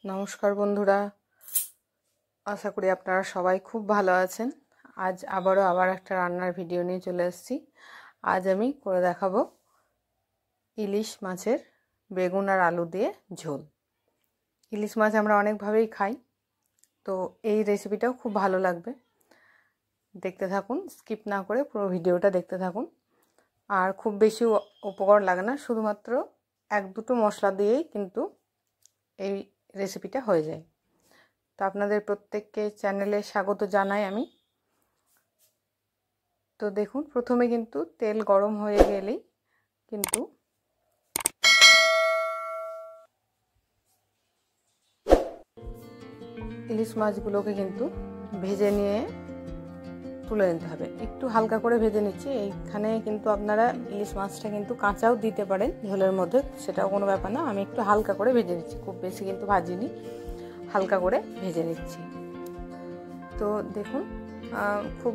নমস্কার বন্ধুরা, আশা করি আপনারা সবাই খুব ভালো আছেন। আজ আবার একটা রান্নার ভিডিও নিয়ে চলে এসেছি। আজ আমি করে দেখাবো ইলিশ মাছের বেগুন আর আলু দিয়ে ঝোল। ইলিশ মাছ আমরা অনেকভাবেই খাই, তো এই রেসিপিটাও খুব ভালো লাগবে। দেখতে থাকুন, স্কিপ না করে পুরো ভিডিওটা দেখতে থাকুন। আর খুব বেশি উপকরণ লাগে না, শুধুমাত্র এক দুটো মশলা দিয়েই কিন্তু এই রেসিপিটা হয়ে যায়। তো আপনাদের প্রত্যেককে চ্যানেলে স্বাগত জানাই আমি। তো দেখুন, প্রথমে কিন্তু তেল গরম হয়ে গেলেই কিন্তু ইলিশ মাছগুলোকে কিন্তু ভেজে নিয়ে তুলে নিতে হবে। একটু হালকা করে ভেজে নিচ্ছি। এইখানে কিন্তু আপনারা ইলিশ মাছটা কিন্তু কাঁচাও দিতে পারেন ঝোলের মধ্যে, সেটাও কোনো ব্যাপার না। আমি একটু হালকা করে ভেজে নিচ্ছি, খুব বেশি কিন্তু ভাজিনি, হালকা করে ভেজে নিচ্ছি। তো দেখুন, খুব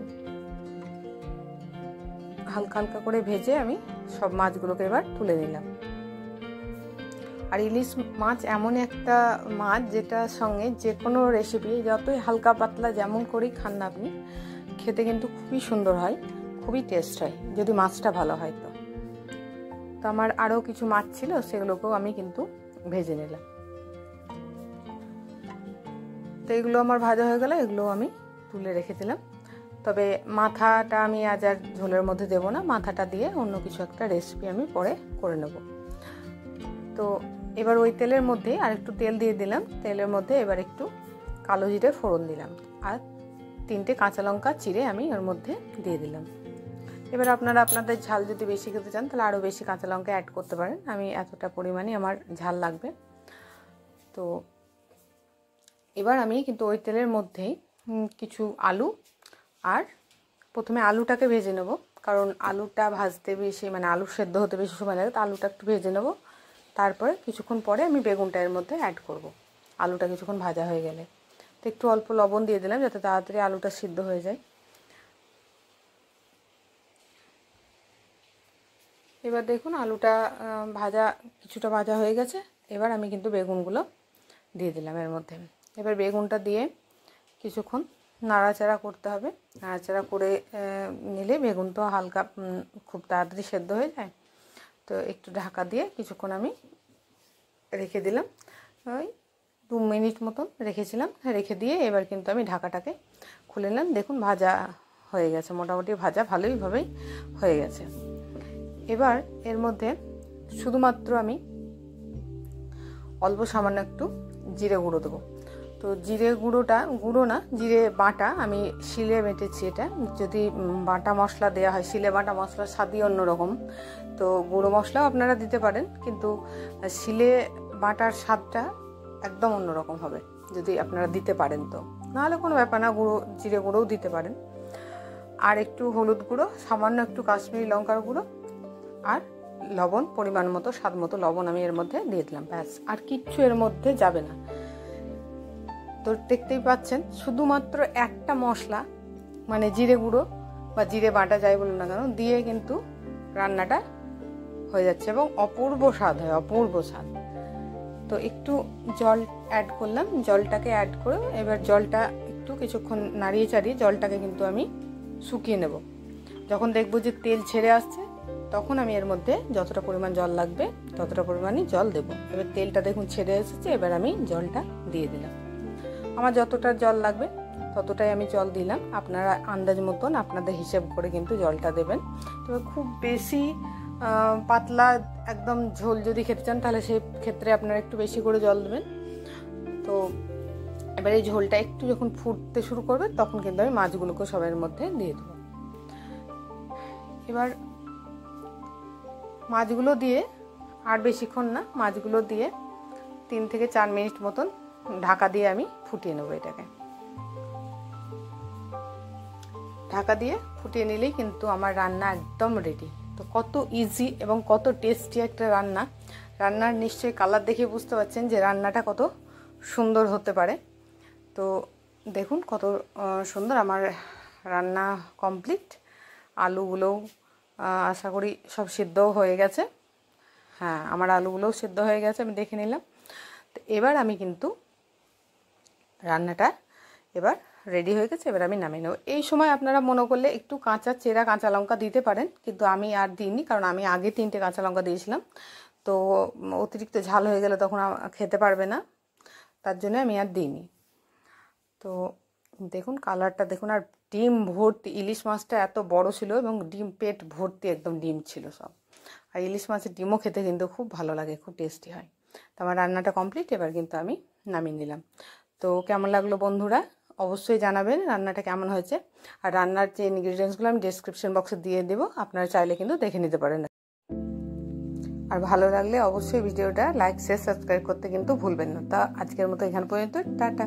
হালকা হালকা করে ভেজে আমি সব মাছগুলোকে এবার তুলে নিলাম। আর ইলিশ মাছ এমন একটা মাছ যেটার সঙ্গে যে কোনো রেসিপি যতই হালকা পাতলা যেমন করেই খান না আপনি, খেতে কিন্তু খুবই সুন্দর হয়, খুবই টেস্ট হয় যদি মাছটা ভালো হয়। তো আমার আরও কিছু মাছ ছিল, সেগুলোকেও আমি কিন্তু ভেজে নিলাম। তো এগুলো আমার ভাজা হয়ে গেল, এগুলো আমি তুলে রেখে দিলাম। তবে মাথাটা আমি আজ আর ঝোলের মধ্যে দেবো না, মাথাটা দিয়ে অন্য কিছু একটা রেসিপি আমি পরে করে নেব। তো এবার ওই তেলের মধ্যে আর একটু তেল দিয়ে দিলাম। তেলের মধ্যে এবার একটু কালো জিরে ফোড়ন দিলাম, আর 3টে কাঁচা লঙ্কা চিড়ে আমি ওর মধ্যে দিয়ে দিলাম। এবার আপনারা আপনাদের ঝাল যদি বেশি খেতে চান তাহলে আরও বেশি কাঁচা লঙ্কা অ্যাড করতে পারেন। আমি এতটা পরিমাণে আমার ঝাল লাগবে। তো এবার আমি কিন্তু ওই তেলের মধ্যেই কিছু আলু, আর প্রথমে আলুটাকে ভেজে নেব, কারণ আলুটা ভাজতে বেশি আলু সেদ্ধ হতে বেশি সময় লাগে। তো আলুটা একটু ভেজে নেব, তারপরে কিছুক্ষণ পরে আমি বেগুনটা এর মধ্যে অ্যাড করব। আলুটা কিছুক্ষণ ভাজা হয়ে গেলে তো একটু অল্প লবণ দিয়ে দিলাম, যাতে তাড়াতাড়ি আলুটা সিদ্ধ হয়ে যায়। এবার দেখুন, আলুটা কিছুটা ভাজা হয়ে গেছে। এবার আমি কিন্তু বেগুনগুলো দিয়ে দিলাম এর মধ্যে। এবার বেগুনটা দিয়ে কিছুক্ষণ নাড়াচাড়া করতে হবে। নাড়াচাড়া করে নিলে বেগুন তো হালকা খুব তাড়াতাড়ি সেদ্ধ হয়ে যায়। তো একটু ঢাকা দিয়ে কিছুক্ষণ আমি রেখে দিলাম, ওই 2 মিনিট মতন রেখেছিলাম। রেখে দিয়ে এবার কিন্তু আমি ঢাকাটাকে খুলে নিলাম। দেখুন, ভাজা হয়ে গেছে, মোটামুটি ভাজা ভালোইভাবেই হয়ে গেছে। এবার এর মধ্যে শুধুমাত্র আমি অল্প সামান্য একটু জিরে গুঁড়ো দেবো। তো জিরে জিরে বাটা আমি শিলে বেটেছি। এটা যদি বাটা মশলা দেওয়া হয়, শিলে বাটা মশলার স্বাদই অন্যরকম। তো গুঁড়ো মশলাও আপনারা দিতে পারেন, কিন্তু শিলে বাটার স্বাদটা একদম অন্যরকম হবে যদি আপনারা দিতে পারেন। তো নাহলে কোনো ব্যাপার না, জিরে গুঁড়োও দিতে পারেন। আর একটু হলুদ গুঁড়ো, সামান্য একটু কাশ্মীরি লঙ্কার গুঁড়ো, আর লবণ পরিমাণ মতো, স্বাদ মতো লবণ আমি এর মধ্যে দিয়ে দিলাম। ব্যাস, আর কিচ্ছু এর মধ্যে যাবে না। তো দেখতেই পাচ্ছেন, শুধুমাত্র একটা মশলা জিরে গুঁড়ো বা জিরে বাটা যাই বলুন না কেন দিয়ে কিন্তু রান্নাটা হয়ে যাচ্ছে, এবং অপূর্ব স্বাদ হয়, অপূর্ব স্বাদ। তো একটু জল অ্যাড করলাম, জলটাকে অ্যাড করে এবার জলটা একটু কিছুক্ষণ নাড়িয়ে চাড়িয়ে জলটাকে কিন্তু আমি শুকিয়ে নেব। যখন দেখবো যে তেল ছেড়ে আসছে, তখন আমি এর মধ্যে যতটা পরিমাণ জল লাগবে ততটা পরিমাণই জল দেব। এবার তেলটা দেখুন ছেড়ে এসেছে, এবার আমি জলটা দিয়ে দিলাম। আমার যতটা জল লাগবে ততটাই আমি জল দিলাম। আপনারা আন্দাজ মতন আপনাদের হিসেব করে কিন্তু জলটা দেবেন। তবে খুব বেশি পাতলা একদম ঝোল যদি খেতে চান তাহলে সেই ক্ষেত্রে আপনারা একটু বেশি করে জল দেবেন। তো এবার এই ঝোলটা একটু যখন ফুটতে শুরু করবে তখন কিন্তু আমি মাছগুলোকে সবের মধ্যে দিয়ে দেবো। এবার মাছগুলো দিয়ে আর বেশিক্ষণ না, মাছগুলো দিয়ে 3 থেকে 4 মিনিট মতন ঢাকা দিয়ে আমি ফুটিয়ে নেবো। এটাকে ঢাকা দিয়ে ফুটিয়ে নিলেই কিন্তু আমার রান্না একদম রেডি। তো কত ইজি এবং কত টেস্টি একটা রান্নার নিশ্চয়ই কালার দেখে বুঝতে পারছেন যে রান্নাটা কত সুন্দর হতে পারে। তো দেখুন কত সুন্দর আমার রান্না কমপ্লিট। আলুগুলোও আশা করি সব সিদ্ধও হয়ে গেছে। হ্যাঁ, আমার আলুগুলোও সিদ্ধ হয়ে গেছে, আমি দেখে নিলাম। তো এবার আমি কিন্তু রান্নাটা এবার রেডি হয়ে গেছে, এবার আমি নামিয়ে নেব। এই সময় আপনারা মনে করলে একটু চেরা কাঁচা লঙ্কা দিতে পারেন, কিন্তু আমি আর দিইনি, কারণ আমি আগে 3টে কাঁচা লঙ্কা দিয়েছিলাম, তো অতিরিক্ত ঝাল হয়ে গেলে তখন খেতে পারবে না, তার জন্য আমি আর দিইনি। তো দেখুন কালারটা দেখুন, আর ডিম ভর্তি, ইলিশ মাছটা এত বড় ছিল এবং ডিম পেট ভর্তি একদম ডিম ছিল সব। আর ইলিশ মাছের ডিমও খেতে কিন্তু খুব ভালো লাগে, খুব টেস্টি হয়। তো আমার রান্নাটা কমপ্লিট, এবার কিন্তু আমি নামিয়ে নিলাম। তো কেমন লাগলো বন্ধুরা অবশ্যই জানাবেন রান্নাটা কেমন হয়েছে। আর রান্নার যে ইনগ্রিডিয়েন্টসগুলো আমি ডেসক্রিপশন বক্সে দিয়ে দেবো, আপনারা চাইলে কিন্তু দেখে নিতে পারেন। আর ভালো লাগলে অবশ্যই ভিডিওটা লাইক শেয়ার সাবস্ক্রাইব করতে কিন্তু ভুলবেন না। তা আজকের মতো এখান পর্যন্ত, টাটা।